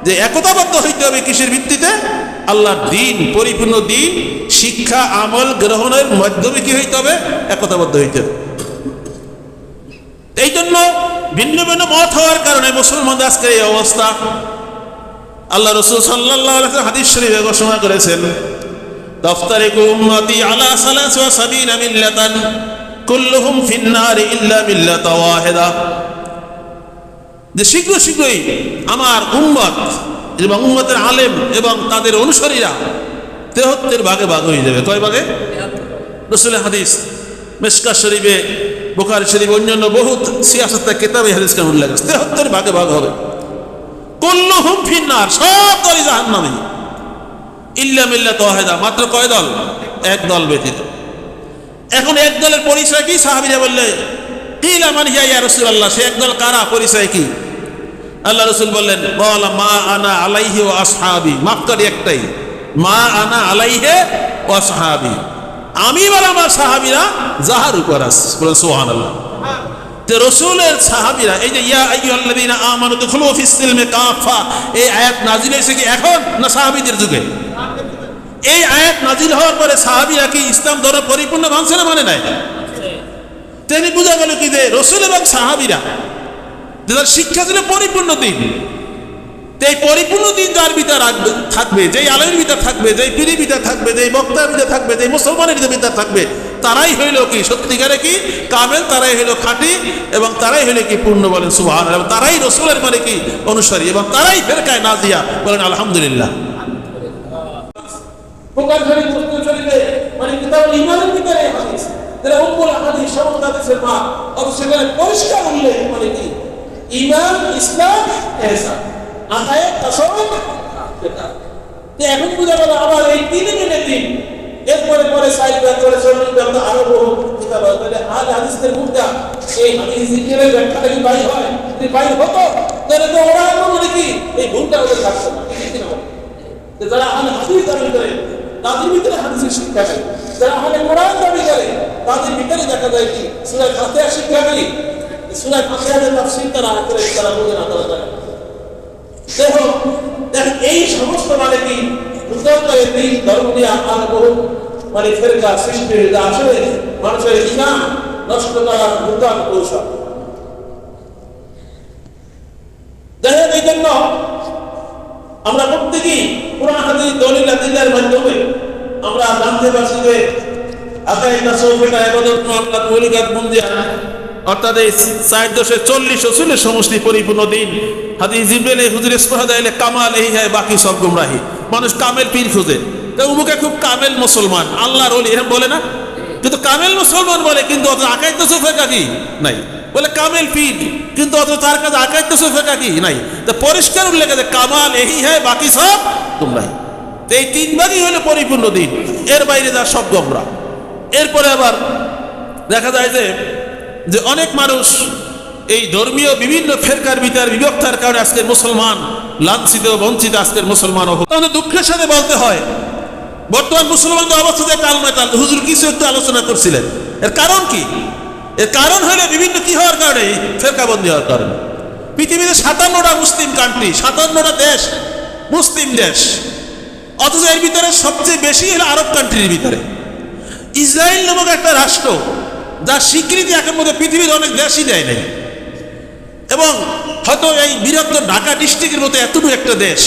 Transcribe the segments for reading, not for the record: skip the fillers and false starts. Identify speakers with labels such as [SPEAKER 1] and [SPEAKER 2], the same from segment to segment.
[SPEAKER 1] যে একতাবদ্ধ হইতে হবে কিসের ভিত্তিতে? আল্লাহর দিন, পরিপূর্ণ দিন শিক্ষা আমল গ্রহণের মাধ্যমে কি হইতে হবে? একতাবদ্ধ হইতে হবে। এই জন্য ভিন্ন ভিন্ন মত হওয়ার কারণে মুসলমানদের আজকের এই অবস্থা। আল্লাহ রাসূল সাল্লাল্লাহু আলাইহি ওয়াসাল্লাম হাদিস শরীফে ঘোষণা করেছেন, তাফতারিকু উম্মতি আলা 73 মিল্লাতান কুল্লুহুম ফিন-নার ইল্লা মিল্লাতা ওয়াহিদা। যে শীঘ্রই আমার উম্মত এবং উম্মতের আলেম এবং তাদের অনুসারীরা 73 ভাগে ভাগ হয়ে যাবে। কয় ভাগে? রাসূলের হাদিস মিশকাত শরীফে, বুখারী শরীফে, অন্যান্য বহুত সিয়াসতের কিতাবে হাদিস কেন উল্লেখ আছে, 73 ভাগে ভাগ হবে। কুল্লুহুম ফিন-নার, সব দলই জাহান্নামী, ইল্লা মিল্লাতা ওয়াহিদা, মাত্র কয় দল? এক দল ব্যতীত। এখন এক দলের পরিচয় কি? সাহাবীরা বললে, কিলা মান হিয়া ইয়া রাসূলুল্লাহ, সে এক দল কারা, পরিচয় কি? আল্লাহ রাসূল বললেন, ওয়ালা মা আনা আলাইহি ওয়া আসহাবি, মাপকাঠি একটাই, মা আনা আলাইহি ওয়া আসহাবি, আমি আর আমার সাহাবীরা যাহার উপর আছে। বলেন সুবহানাল্লাহ। তো রাসূলের সাহাবীরা, এই যে ইয়া আইয়ুহাল্লাযীনা আমানু দুখুলু ফিস সিলমি কাফা, এই আয়াত নাযিল হয়েছে কি এখন না সাহাবীদের যুগে? এই আয়াত নাযিল হওয়ার পরে সাহাবীরা কি ইসলাম ধর্ম পরিপূর্ণ মানছে না মানে নাই? তিনি বোঝা গেল কি যে রাসূল এবং সাহাবীরা যাদের শিক্ষা ছিল পরিপূর্ণ দিন, এই পরিপূর্ণ দিন যার ভিতর থাকবে, যেই আলেমের ভিতর থাকবে, যেই পীরের ভিতর থাকবে, যেই বক্তার ভিতর থাকবে, যেই মুসলমানের ভিতর থাকবে, তারাই হইল কি সত্যিকারে কি কামেল, তারাই হইল খাঁটি, এবং তারাই হইল কি পূর্ণ। বলেন সুবহানাল্লাহ। এবং তারাই রাসূলের মানে কি অনুসারী, এবং তারাই ফেরকায়ে নাজিয়া। বলেন আলহামদুলিল্লাহ। বুখারী শরীফ, মুসলিম শরীফে মানে কিতাবুল ঈমানের ভিতরে হাদিস, যারা উম্মুল হাদিস সমস্ত হাদিসের মা, অথচ সেখানে পরিষ্কার উল্লেখ মানে কি ঈমান, ইসলাম, ইহসান, আকায়েদ, তাসাউফ, ফিকহ। তো এখন বুঝা গেল আবার এই তিন মিলে দিন, এরপরে পরে সাইড ব্যাক করে চলতে আরো বহু কিতাব আছে। আজ হাদিসের মুদ্রা এই হাদিস জিকিরের ব্যাখ্যাটা কি বাইর হয়? যদি বাইর হতো তাহলে তো ওরা মানে কি এই ভুলটা ওদের থাকতো না। যারা আহলে হাদিস দাবি করে তাদের ভিতরে হাদিসের শিক্ষা নেই, যারা আহলে কোরআন দাবি করে তাদের ভিতরে দেখা যায় কি সূরা ফাতিহা শিক্ষা নেই, সূরা ফাতিহার তাফসীর তারা করে তারা বোঝে না, তারা জানে। দেখেন এই সমস্ত মানে কি মুসলমানদের এই ধর্ম নিয়ে আর বহু মানে ফেরকা সৃষ্টি হয়ে যা আসলে মানুষের ঈমান নষ্ট করার ভুলতান কৌশল। দেখেন এই জন্য আমরা প্রত্যেকেই কোরআন হাদিস দলিল আদিলের মাধ্যমে আমরা জানতে পারছি যে আকায়েদ, তাসাউফ, ইবাদত, মুআমালাত, মৌলিকাত, মুনজিয়াত, অর্থাৎ এই 440 রসুলের সমষ্টি পরিপূর্ণ দিন। হাদিস জিবরিল হুজুর ইসফাহা দাইলে কামাল এই হয়, বাকি সব গুমরাহি। মানুষ কামেল পীর খুঁজে, উমুকে খুব কামেল মুসলমান, আল্লাহর ওলি এরকম বলে না, কিন্তু কামেল মুসলমান বলে, কিন্তু অত আকায়েদ তাসাউফ কি নাই। বলে কামেল পীর, কিন্তু অত তার কাছে আকায়েদ তাসাউফ কি নাই। তো পরিষ্কার উল্লেখ আছে কামাল এই হয়, বাকি সব গুমরাহি। তো এই তিন ভাগই হলো পরিপূর্ণ দিন, এর বাইরে যা সব গুমরা। এরপরে আবার দেখা যায় যে অনেক মানুষ এই ধর্মীয় বিভিন্ন ফেরকার ভিতর বিভক্তার কারণে আজকের মুসলমান লাঞ্ছিত, বঞ্চিত। আজকের মুসলমান দুঃখের সাথে বলতে হয় বর্তমান মুসলমানদের অবস্থাতে কাল নয় কাল হুজুর কিছু একটু আলোচনা করছিলেন। এর কারণ কি? এর কারণ হলো বিভিন্ন কি হওয়ার কারণে, ফেরকাবন্দি হওয়ার কারণে। পৃথিবীতে 57টা মুসলিম কান্ট্রি, 57টা দেশ মুসলিম দেশ, অথচ এর ভিতরে সবচেয়ে বেশি হলো আরব কান্ট্রির ভিতরে ইসরায়েল নামক একটা রাষ্ট্র, যার স্বীকৃতি এখন মধ্যে পৃথিবীর অনেক দেশই দেয় নাই। এবং হয়তো এই বৃহত্তর ঢাকা ডিস্ট্রিক্টের মতো এতটুকু একটা দেশ,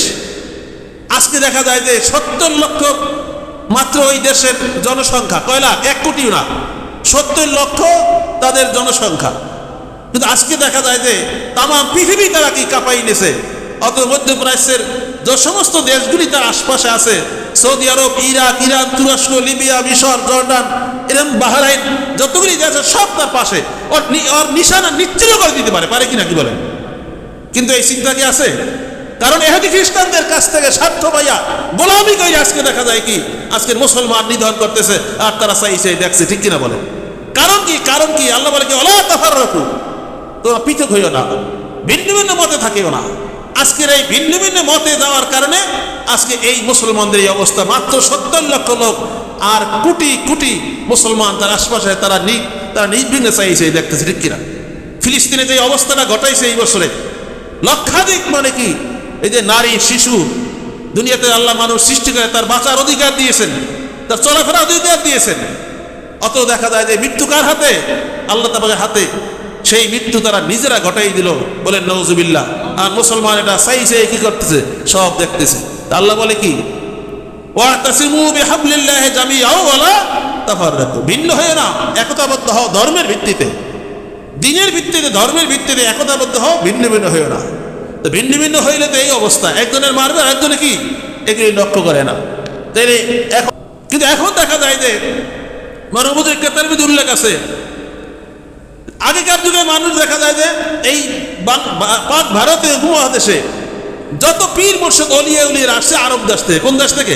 [SPEAKER 1] আজকে দেখা যায় যে 70 লক্ষ মাত্র ওই দেশের জনসংখ্যা, কয় লাখ, 1 কোটিও না, 70 লক্ষ তাদের জনসংখ্যা। কিন্তু আজকে দেখা যায় যে তাম পৃথিবী তারা কি কাঁপাই নিয়েছে। অত মধ্যপ্রাচ্যের যে সমস্ত দেশগুলি তার আশপাশে আছে, সৌদি আরব, ইরাক, ইরান, তুরস্ক, লিবিয়া, মিশর, জর্ডান, এরকম বাহরাইন, যতগুলি দেশ আছে সব তার পাশে। ওর নিশানা নিশ্চিত করে দিতে পারে কিনা কি বলেন? কিন্তু এই চিন্তা কি আছে? কারণ এহুদি খ্রিস্টানদের কাছ থেকে স্বার্থ পাইয়া গোলামি করে আজকে দেখা যায় কি আজকের মুসলমান নিধন করতেছে, আর তারা চাইছে দেখছে, ঠিক কিনা বলে? কারণ কি? কারণ কি? আল্লাহ বলে কি ওয়ালা তাফাররাকু, তোমরা পৃথক হইও না, ভিন্ন ভিন্ন মতে থাকিও না। আজকের এই ভিন্ন ভিন্ন মতে যাওয়ার কারণে আজকে এই মুসলমানদের এই অবস্থা। মাত্র 70 লক্ষ লোক আর কোটি কোটি মুসলমান তার আশপাশে, তারা নির্বিঘ্নে চাইছে দেখতেছে, ঠিক কিনা? ফিলিস্তিনে যে অবস্থাটা ঘটাইছে এই বছরে, লক্ষাধিক মানে কি এই যে নারী শিশু, দুনিয়াতে আল্লাহ মানুষ সৃষ্টি করে তার বাঁচার অধিকার দিয়েছেন, তার চলাফেরার অধিকার দিয়েছেন। অত দেখা যায় যে মৃত্যু কার হাতে? আল্লাহ তাআলার হাতে। সেই মৃত্যু তারা নিজেরা ঘটাই দিল, বলেন নাউজুবিল্লাহ। আর মুসলমান এটা চাইছে কি করতেছে? সব দেখতেছে। আল্লাহ বলে কি? ওয়াতাসিমু বিহাবলিল্লাহি জামিআ ওয়ালা তাফাররাকু, ভিন্ন হয়ে না, একতাবদ্ধ হও ধর্মের ভিত্তিতে, দিনের ভিত্তিতে, ধর্মের ভিত্তিতে একতাবদ্ধ হও, ভিন্ন ভিন্ন হয়েও না। তো ভিন্ন ভিন্ন হইলে তো এই অবস্থা, একজনের মারবে আর একজনে কি এগুলি লক্ষ্য করে না। তাই এখন, কিন্তু এখন দেখা যায় যে মানবতার কেতার মধ্যে উল্লেখ আছে, আগেকার যুগে মানুষ দেখা যায় যে এই পাক ভারতে উপমহাদেশে যত পীর মুর্শিদ অলিয়া উলিয়া আসছে আরব দেশ থেকে। কোন দেশ থেকে?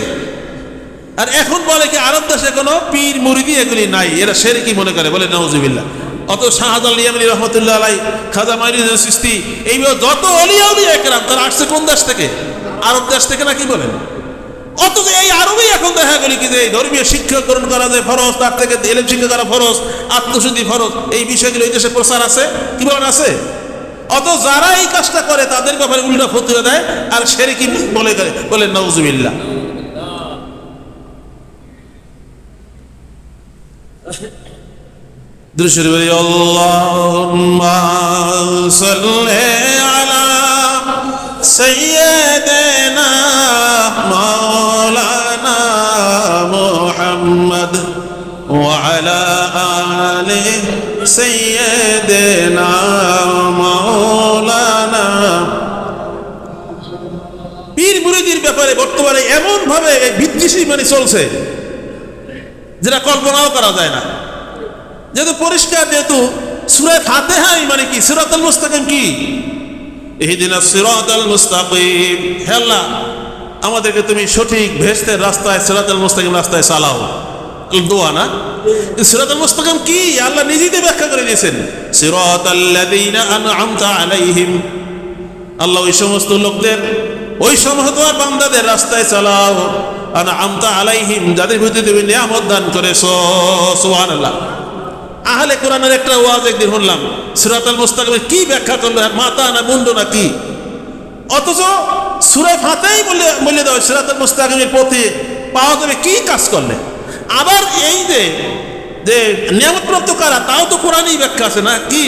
[SPEAKER 1] আর এখন বলে কি আরব দেশে কোনো পীর মুরিদি এগুলি নাই, এরা শিরকি মনে করে, বলে নাউজুবিল্লাহ। অত শাহজালাল ইয়ামানি রহমতুল্লাহ আলাইহি, খাজা মাইনুদ্দিন চিশতি, এইভাবে যত অলিয়া উলিয়া একরাম তারা আসছে কোন দেশ থেকে? আরব দেশ থেকে, নাকি বলেন? অথচ এই আরবেই এখন দেখা গেল কি যে ধর্মীয় শিক্ষা গ্রহণ করা যায় ফরজ, তার থেকে এলেম শিক্ষা করা ফরজ, আত্মশুদ্ধি ফরজ, এই বিষয়গুলো এই দেশে প্রচার আছে, কি বলেন আছে? অত যারা এই কাজটা করে তাদের ব্যাপারে উল্টা ফতোয়া দেয় আর শিরকি বলে করে, বলেন নাউজুবিল্লাহ। দুরূদ পড়ি, আল্লাহুম্মা সাল্লি আলা সাইয়্যিদিনা মাওলানা মুহাম্মদ ওয়া আলা আলি সাইয়্যিদিনা মাওলানা। পীর মুরিদির ব্যাপারে বর্তমানে এমন ভাবে বিদ্বেষী মানে চলছে যেটা কল্পনাও করা যায় না। যেহেতু পরিষ্কার, যেহেতু সূরা ফাতিহা মানে কি? সিরাতাল মুস্তাকিম কি? ইহদিনাস সিরাতাল মুস্তাকিম, হে আল্লাহ আমাদেরকে তুমি সঠিক ভেস্তের রাস্তায়, সিরাতাল মুস্তাকিম রাস্তায় চালাও। দোয়া না? সিরাতাল মুস্তাকিম কি? আল্লাহ নিজেই ব্যাখ্যা করে দিয়েছেন, সিরাতাল্লাযীনা আন'আমতা আলাইহিম, আল্লাহ ওই সমস্ত লোকদের, ওই সমস্ত বান্দাদের রাস্তায় চালাও, আন'আমতা আলাইহিম, যাদের প্রতি তুমি নিয়ামত দান করেছো। সুবহানাল্লাহ। আহলে কোরআনের একটা ওয়াজ একদিন শুনলাম, সিরাতাল মুস্তাকিমের কি ব্যাখ্যা করলো, মাথা না মুন্ড না কি? অথচ সূরা ফাতিহাই বলে দাও সিরাতাল মুস্তাকিমের পথে পাওয়া যাবে কি কাজ করলে। আবার এই যে নিয়ামত প্রাপ্ত কারা, তাও তো কোরআনেই ব্যাখ্যা আছে না? কি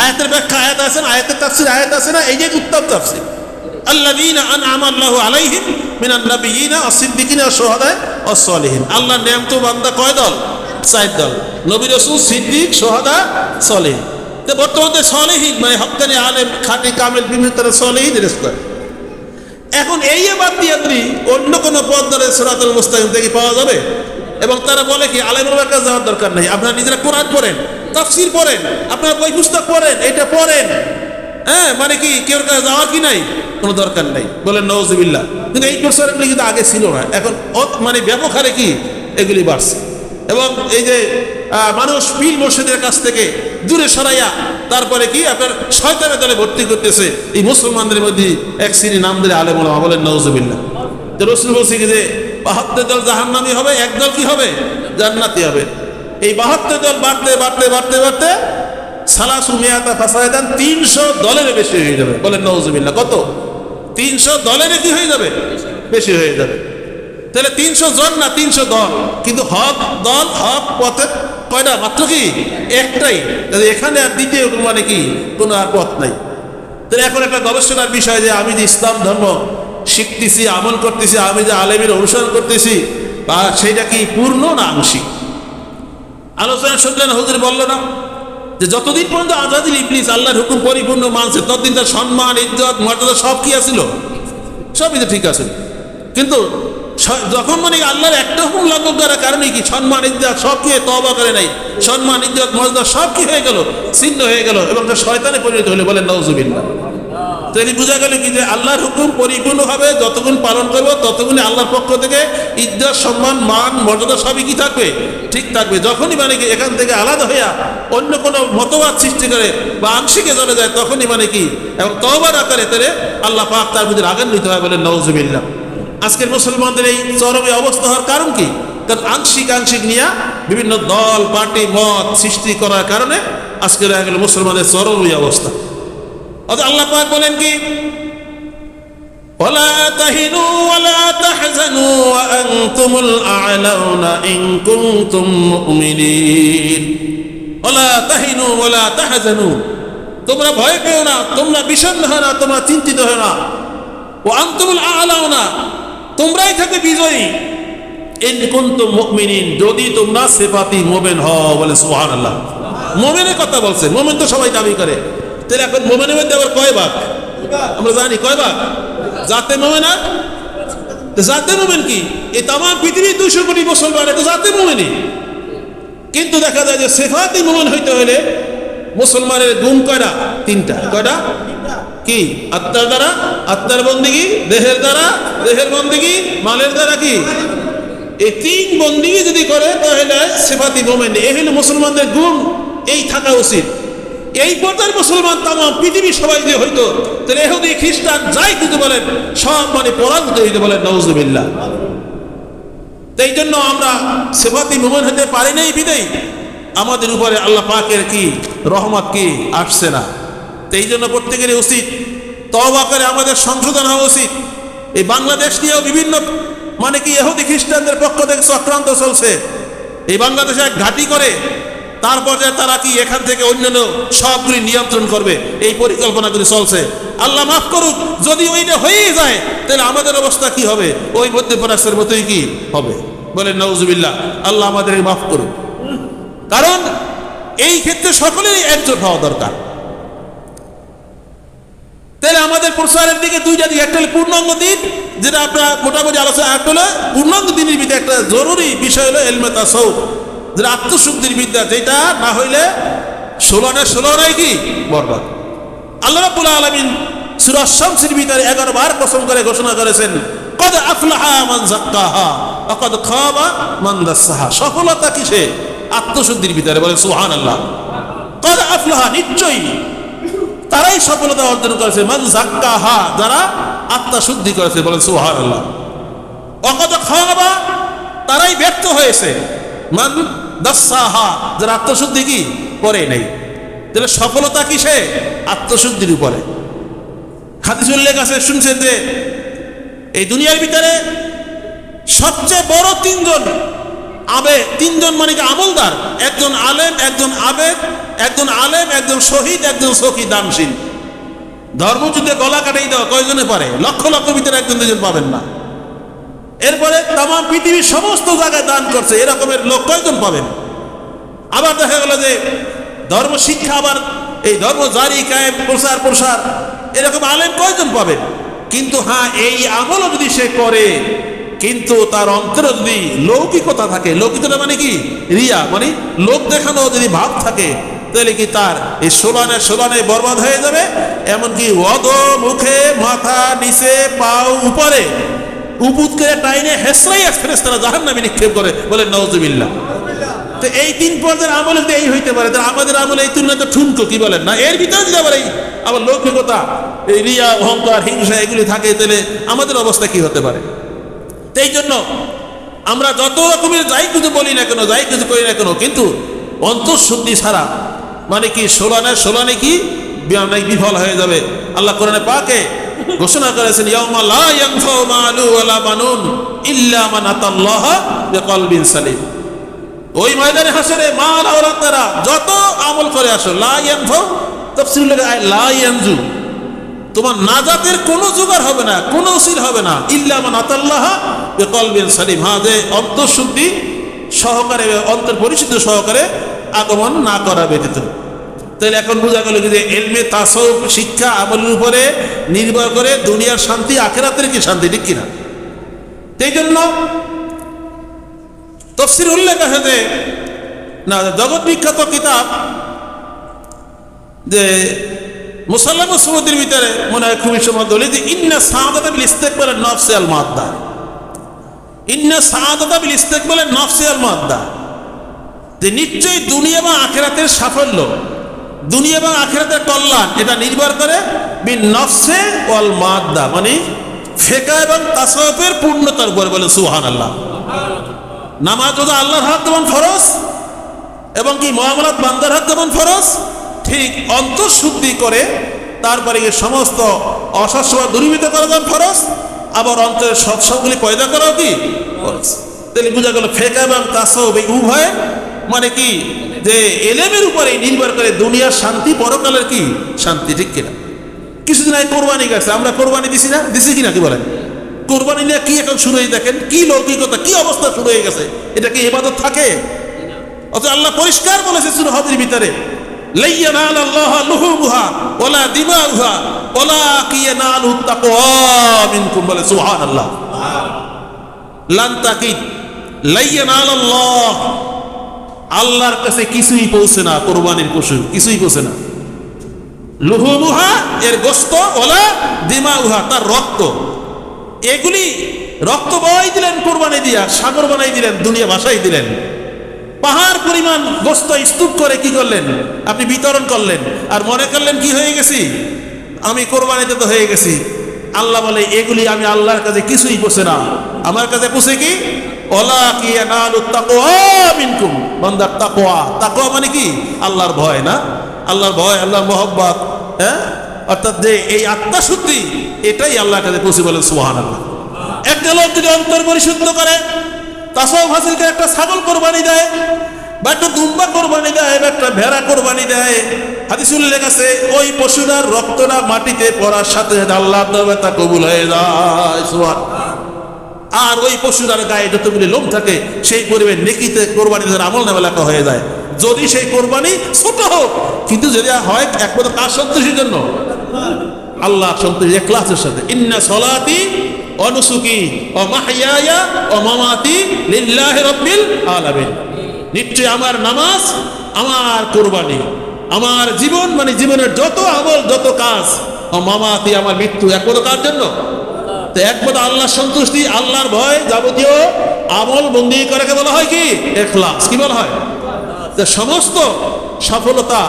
[SPEAKER 1] আয়াতের ব্যাখ্যা আয়াত আছে না, আয়াতের তাফসীর আয়াত আছে না? এই যে উত্তম তাফসীর, আল্লাযীনা আন'আমা আল্লাহু আলাইহিম মিনান নাবিয়্যিনা ওয়াস-সিদ্দীকিনা ওয়াস-শুহাদায়ে ওয়াস-সালিহিন। আল্লাহর নিয়ামত বান্দা কয় দল? 4 দল, নবী রাসূল, সিদ্দিক, শুহাদা, সালেহীন। তো বর্তমানে সালেহীন মানে হক্কানি আলেম, খাঁটি কামেল, বিভিন্ন তারা সালেহীন রেস্তায়। এখন এই বাদ দিয়ে আপনি অন্য কোন পথ ধরে সিরাতাল মুস্তাকিম থেকে পাওয়া যাবে? এবং তারা বলে কি আলেমের কাছে যাওয়ার দরকার নেই, আপনারা নিজেরা কোরআন পড়েন, তাফসীর পড়েন, আপনারা বই পুস্তক পড়েন, এটা পড়েন। হ্যাঁ, মানে কি কেউ কাছে যাওয়ার কি নাই? কোনো দরকার নাই, বলেন নাউজুবিল্লাহ। কিন্তু এই প্রচারগুলি কিন্তু আগে ছিল না, এখন মানে ব্যাপক হারে কি এগুলি বাড়ছে। এবং এই যে মানুষ পীর মুর্শিদের কাছ থেকে দূরে সরাইয়া তারপরে কি আপনার শয়তানের দলে ভর্তি করতেছে। এই মুসলমানদের মধ্যে এক শ্রেণী নাম দিলে আলেম ওলামা, বলেন নাউজুবিল্লাহ। যে রাসূল বলছে কি যে 72 দল জাহান্নামী হবে, এক দল কি হবে? জান্নাতি হবে। এই 72 দল বাড়তে বাড়তে বাড়তে বাড়তে সালাসু মিয়াতা ফাসাদান 300 দলের বেশি হয়ে যাবে, বলেন নাউজুবিল্লাহ। কত? 300 দলের কি হয়ে যাবে? বেশি হয়ে যাবে। তাহলে 300 জন না 300 দল, কিন্তু হক দল, হক পথে কয়টা? মাত্র কি একটাই। এখানে আর দ্বিতীয় মানে কি কোনো আর পথ নাই। তাহলে এখন একটা গবেষণার বিষয় যে আমি যে ইসলাম ধর্ম শিখতেছি, আমল করতেছি, আমি যে আলেমের অনুসরণ করতেছি, বা সেইটা কি পূর্ণ না আংশিক? আলোচনা শুনলেন, হুজুর বলল না যে যতদিন পর্যন্ত আজাদিল ইবলিস আল্লাহর হুকুম পরিপূর্ণ মানছে, ততদিন তার সম্মান, ইজ্জত, মর্যাদা সব কি আছিল? সবই তো ঠিক আছে। কিন্তু যখন মানে আল্লাহর একটা হুকুম লঙ্ঘন করার কারণে কি সম্মান, ইজ্জত সব কি তওবা করে নাই, সম্মান, ইজ্জত, মর্যাদা সব কি হয়ে গেল? ছিন্ন হয়ে গেল এবং তার শয়তানে পরিণত হলো, বলেন নাউজুবিল্লাহ। তো এটি বোঝা গেল কি যে আল্লাহর হুকুম পরিপূর্ণভাবে যতক্ষণ পালন করবো ততক্ষণই আল্লাহর পক্ষ থেকে ইজ্জত, সম্মান, মান, মর্যাদা সবই কি থাকবে? ঠিক থাকবে। যখনই মানে কি এখান থেকে আলাদা হইয়া অন্য কোনো মতবাদ সৃষ্টি করে বা আংশিকে চলে যায়, তখনই মানে কি এবং তওবার আকারে তাহলে আল্লাহ পাক তার মধ্যে আগান্বিত হয়, বলেন নাউজুবিল্লাহ। আজকের মুসলমানদের এই চরমে অবস্থা হওয়ার কারণ কি? কারণ আংশিক নিয়ে বিভিন্ন দল, পার্টি, মত সৃষ্টি করার কারণে আজকে দেখা গেল মুসলমানদের চরম অবস্থা। অর্থাৎ আল্লাহ পাক বলেন কি ولا تهنوا ولا تحزنوا وأنتم الأعلون إن كنتم مؤمنين ولا تهنوا ولا تحزنوا তোমরা ভয় পেও না, তোমরা বিষণ্ণ হও না, তোমরা চিন্তিত হও না। ওয়ান্তুমুল আ'লাউনা, তোমরাই থাকবে বিজয়ী। ইন কুনতুম মুমিনিন, যদি তোমরা সিফাতি মুমিন হও। বলে সুবহানাল্লাহ। মুমিনের কথা বলছে, মুমিন তো সবাই দাবি করে। তাহলে এখন মুমিনের মধ্যে আবার কয় ভাগ আমরা জানি? কয় ভাগ? জাতে মুমিন আর জাতে মুমিন কি? এই তাম পৃথিবীর 200 কোটি মুসলমান এটা জাতে মুমিনই। কিন্তু দেখা যায় যে সিফাতি মুমিন হইতে হলে মুসলমানের গুণ কয়টা? 3টা। কয়টা? কি? আত্মার দ্বারা আত্মার বন্দেগী, দেহের দ্বারা দেহের বন্দেগী, মালের দ্বারা কি? এই 3 বন্দেগী যদি করে তাহলে সিফাতি মুমিন। এই হলো মুসলমানদের গুণ, এই থাকা উচিত। এই পর্যায়ের মুসলমান তাম পৃথিবী সবাই যে হইতো, তাহলে ইহুদি খ্রিস্টান যাই কিছু বলেন সব মানে পরাজিত হইতে বলেন নাউজুবিল্লাহ। এই জন্য আমরা সিফাতি মুমিন হতে পারি নাই বিদায় আমাদের উপরে আল্লাহ পাকের কি রহমত কি আসছে না। এই জন্য প্রত্যেকেরই উচিত তওবা করে আমাদের সংশোধন হওয়া উচিত। এই বাংলাদেশ নিয়েও বিভিন্ন মানে কি ইহুদি খ্রিস্টানদের পক্ষ থেকে চক্রান্ত চলছে। এই বাংলাদেশে এক ঘাঁটি করে তারপর তারা কি এখান থেকে অন্যান্য সবগুলি নিয়ন্ত্রণ করবে, এই পরিকল্পনাগুলি চলছে। আল্লাহ মাফ করুক, যদি ওইটা হয়ে যায় তাহলে আমাদের অবস্থা কি হবে? ওই মধ্যপ্রাচ্যের মতোই কি হবে? বলেন নাউজুবিল্লাহ। আল্লাহ আমাদের মাফ করুক। কারণ এই ক্ষেত্রে সকলেরই একজোট হওয়া দরকার। তাহলে আমাদের প্রচারের দিকে 2টা দিক, একটা হলো পূর্ণাঙ্গ দিক, যেটা আমরা মোটামুটি আলোচনা, একটা হলো পূর্ণাঙ্গ দিনের ভিতরে একটা জরুরি বিষয় হলো ইলমে তাসাউফ, যেটা আত্মশুদ্ধির বিদ্যা, যেটা না হইলে 16 কি বরবাদ। আল্লাহ রাব্বুল আলামিন সূরা শামসের ভিতরে 11 বার কসম করে ঘোষণা করেছেন, কদ আফলাহা মান যাক্কাহা ওয়া কদ খাবা মান দাসসাহা। সফলতা কিসে? আত্মশুদ্ধির ভিতরে। বলে সুবহানাল্লাহ। কদ আফলাহা, নিশ্চয়ই তারাই সফলতা অর্জন করেছে, মান যাক্কাহা, যারা আত্মশুদ্ধি করেছে। বলে সুবহানাল্লাহ। ওয়া কদ খাবা, তারাই ব্যর্থ হয়েছে, মান দাসসাহা, যারা আত্মশুদ্ধি কি করে নাই। তাহলে সফলতা কিসে? আত্মশুদ্ধির উপরে। হাদিসে উল্লেখ আছে, শুনছেন যে এই দুনিয়ার ভিতরে সবচেয়ে বড় 3জন মানে কি আমলদার, একজন আলেম, একজন আবেদ, একজন আলেম, একজন শহীদ, একজন সখী দানশীল। ধর্মযুদ্ধে গলা কাটাই দেওয়া কয়জনে পারে? লক্ষ লক্ষ ভিতরে 1-2 জন পাবেন না। এরপরে তাম পৃথিবীর সমস্ত জায়গায় দান করছে, এরকমের লোক কয়জন পাবেন? আবার দেখা গেল যে ধর্ম শিক্ষা, আবার এই ধর্ম জারি কায়েম প্রসার এরকম আলেম কয়জন পাবেন? কিন্তু হ্যাঁ, এই আমলও যদি সে করে কিন্তু তার অন্তরে যদি লৌকিকতা থাকে, লৌকিকতা মানে কি? রিয়া, মানে লোক দেখানো যদি ভাব থাকে, তাহলে কি তার এই সোলানে বরবাদ হয়ে যাবে। এমনকি ওয়াদ মুখে, মাথা নিচে, পাও উপরে উপুত করে টাইনে হেসরাই ফেরেশতারা জাহান্নামে নিক্ষেপ করে। বলে নাউজুবিল্লাহ। তো এই 3 পর্যায়ের আমল যদি এই হইতে পারে, তাহলে আমাদের আমল এই তুলনায় তো ঠুনকো, কি বলেন না? এর ভিতরে যদি আবার এই আবার লৌকিকতা, এই রিয়া, অহংকার, হিংসা এগুলি থাকে, তাহলে আমাদের অবস্থা কি হতে পারে? এই জন্য আমরা যত রকমের যাই কিছু বলি না কেন, যাই কিছু করি না কেন, কিন্তু অন্তঃশুদ্ধি ছাড়া মানে কি সোলানে কি বিফল হয়ে যাবে। আল্লাহ কোরআনে পাকে ঘোষণা করেছেন, ইয়াউমা লা ইয়ানফাউ মালু ওয়ালা বানুন ইল্লা মান আতাল্লাহা বিকলবিন সালিম। ওই ময়দানে হাসরে মাল আওলাদ দ্বারা যত আমল করে আসো, লা ইয়ানফাউ তাফসীর লা ইয়ানজু, তোমার নাজাতের কোনো জোগাড় হবে না, কোনো উসিল হবে না, ইল্লা মান আতাল্লাহা বিকলবিন সালিম। হ্যাঁ, যে অন্তঃশুদ্ধি সহকারে, অন্তর পরিশুদ্ধ সহকারে আগমন না করা ব্যতীত। তাহলে এখন বোঝা গেল যে ইলমে তাসাউফ শিক্ষা আমলের উপরে নির্ভর করে দুনিয়ার শান্তি, আখিরাতের কি শান্তি, ঠিক কিনা? এই জন্য তাফসীর উল্লেখ আছে যে না, জগৎ বিখ্যাত কিতাব যে মুসাল্লাম সুমুদ্রের ভিতরে মনে হয় খুবই সময় বলে যে ইন্না সাআদাতা বিল ইস্তিকবাল নফসি আল মাদ্দা, ইন্না সাআদাতা বিল ইস্তিকবাল নফসি আল মাদ্দা, যে নিশ্চয়ই দুনিয়া এবং আখিরাতের সাফল্য, দুনিয়া এবং আখিরাতের কল্যাণ, এটা নির্ভর করে বিন নফসে ওয়াল মাদ্দা, মানে ফিকহ এবং তাসাউফের পূর্ণতার উপর। বলে সুবহানাল্লাহ। নামাজ রোজা আল্লাহর হক যেমন ফরজ, এবং কি মুআমালাত বান্দার হক যেমন ফরজ, ঠিক অন্তঃশুদ্ধি করে তারপরে গিয়ে সমস্ত অসৎসভা দূরীভূত করা যান ফরজ, আবার অন্তরের সৎসবগুলি পয়দা করাও কি ফরজ। তাহলে বোঝা গেল ফিকহ এবং তাসাউফ এই উভয় মানে কি যে এলেমের উপরে নির্ভর করে দুনিয়ার শান্তি পরকালের কি শান্তি, ঠিক কিনা? কিছুদিন আগে কোরবানি গেছে, আমরা কোরবানি দিছি না, দিছি কিনা কি বলেন? কোরবানি নিয়ে কি এখন শুরু হয়ে দেখেন কি লৌকিকতা, কি অবস্থা শুরু হয়ে গেছে। এটা কি ইবাদত থাকে? অথচ আল্লাহ পরিষ্কার বলেছে সূরা হজের ভিতরে, লা ইয়ানালাল্লাহু লুহুমুহা ওয়ালা দিমাউহা ওয়ালাকিন ইয়ানালুহুত তাকওয়া মিনকুম, বলে সুবহানাল্লাহ। লান তাকিদ লা ইয়ানালাল্লাহ, আল্লাহর কাছে কিছুই পৌঁছে না, কোরবানির পশু কিছুই পৌঁছে না। লুহুমুহা এর গোশত, ওয়ালা দিমাউহা তার রক্ত, এগুলি রক্ত বহাই দিলেন কোরবানি দিয়া, সাগর বানাই দিলেন, দুনিয়া ভাসাই দিলেন। পাহাড় পরিমাণ গোশত স্তূপ করে কি করলেন? আপনি বিতরণ করলেন, আর মনে করলেন কি হয়ে গেছি, আমি কোরবানিতে তো হয়ে গেছি। আল্লাহ বলে এগুলি আমি আল্লাহর কাছে কিছুই পৌঁছে না, আমার কাছে পৌঁছে কি ওয়ালাকিন ইয়ানালুত তাকওয়া মিনকুম, বান্দার তাকওয়া। তাকওয়া মানে কি? আল্লাহর ভয়, না? আল্লাহর ভয়, আল্লাহর মহব্বত, হ্যাঁ, অর্থাৎ যে এই আত্মশুদ্ধি, এটাই আল্লাহর কাছে পৌঁছে, বলেন সুবহানাল্লাহ। একটা লোক যদি অন্তর পরিশুদ্ধ করে, তাসাউফ হাসিল করে, একটা ছাগল কোরবানি দেয় বা একটা দুম্বা কোরবানি দেয় বা একটা ভেড়া কোরবানি দেয়, হাদিসে উল্লেখ আছে ওই পশুটার রক্তটা মাটিতে পড়ার সাথে সাথে আল্লাহর দরবারে তা কবুল হয়ে যায়, সুবহানাল্লাহ। আর ওই পশুটার গায়ে যতগুলি লোম থাকে সেই পরিমাণ নেকিতে কোরবানি দেওয়ার আমল নামে লেখা হয়ে যায়, যদি সেই কোরবানি ছোট হোক। কিন্তু যদি হয় একমাত্র কার সন্তুষ্টির জন্য? আল্লাহ সন্তুষ্টি, ইখলাসের সাথে। ইন্না সলাতি ওয়া নুসুকি ওয়া মাহইয়ায়া ওয়া মামাতি লিল্লাহি রাব্বিল আলামিন, নিশ্চয় আমার নামাজ, আমার কোরবানি, আমার জীবন মানে জীবনের যত আমল যত কাজ, ও মামাতি আমার মৃত্যু, একমাত্র কার জন্য? তো একমাত্র আল্লাহর সন্তুষ্টি, আল্লাহর ভয়, যাবতীয় আমল বন্দী করাকে বলা হয় কি ইখলাস। কি বলা হয়? যে সমস্ত সফলতা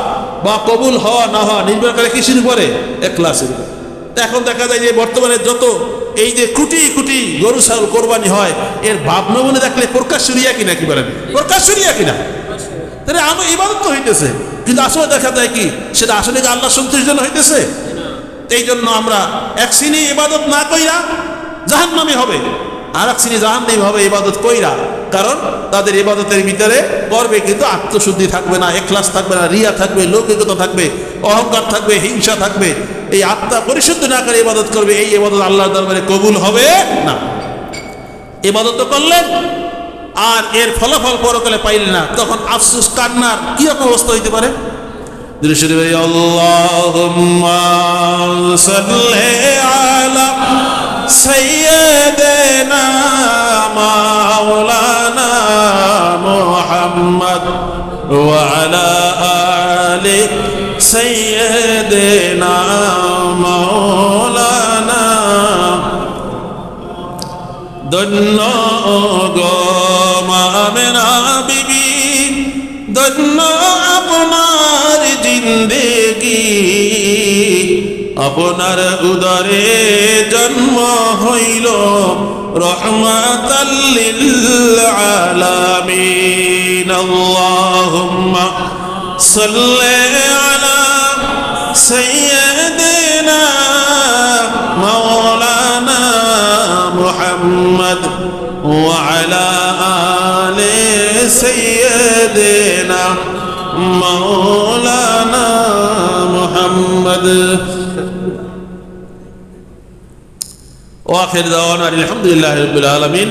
[SPEAKER 1] বা কবুল হওয়া না হওয়া নির্ভর করে কিসের উপরে? ইখলাসের উপরে। এখন দেখা যায় যে বর্তমানে যত এই যে কোটি কোটি গরু ছাগল কোরবানি হয়, এর ভাবনা মনে দেখলে প্রকাশ রিয়া কিনা, কি বলেন? প্রকাশ রিয়া কিনা? তাহলে আমি ইবাদত তো হইতেছে, কিন্তু আসলে দেখা যায় কি সেটা আসলে কি আল্লাহ সন্তুষ্টির জন্য হইতেছে? এই জন্য আমরা এক শ্রেণী ইবাদত না কইরা জাহান্নামী হবে, আর এক শ্রেণী জাহান্নামী হবে ইবাদত কইরা। কারণ তাদের ইবাদতের ভিতরে করবে কিন্তু আত্মশুদ্ধি থাকবে না, ইখলাস থাকবে না, রিয়া থাকবে, লৌকিকতা থাকবে, অহংকার থাকবে, হিংসা থাকবে। এই আত্মা পরিশুদ্ধ না করে ইবাদত করবে, এই ইবাদত আল্লাহর দরবারে কবুল হবে না। ইবাদত তো করলেন আর এর ফলাফল পরকালে পাইলেন না, তখন আফসোস কান্নার কি রকম অবস্থা হইতে পারে? আল্লাহুম্মা সাল্লি আলা সাইয়্যিদিনা মাওলানা মুহাম্মদ ওয়া আলা আলি সাইয়্যিদিনা মাওলানা। ধন্য গো আমেনা বিবি, ধন্য আপনার জিন্দেগি, আপনার উদরে জন্ম হইল রহমাতাল লিল আলামিন। আল্লাহুম্মা সাল্লি আলা সাইয়্যিদিনা মাওলানা মুহাম্মদ ওয়া আলা আলি সাইয়্যিদিনা মাওলানা মুহাম্মদ। ওয়া আখির দাওয়ানা আলহামদুলিল্লাহি রাব্বিল আলামিন।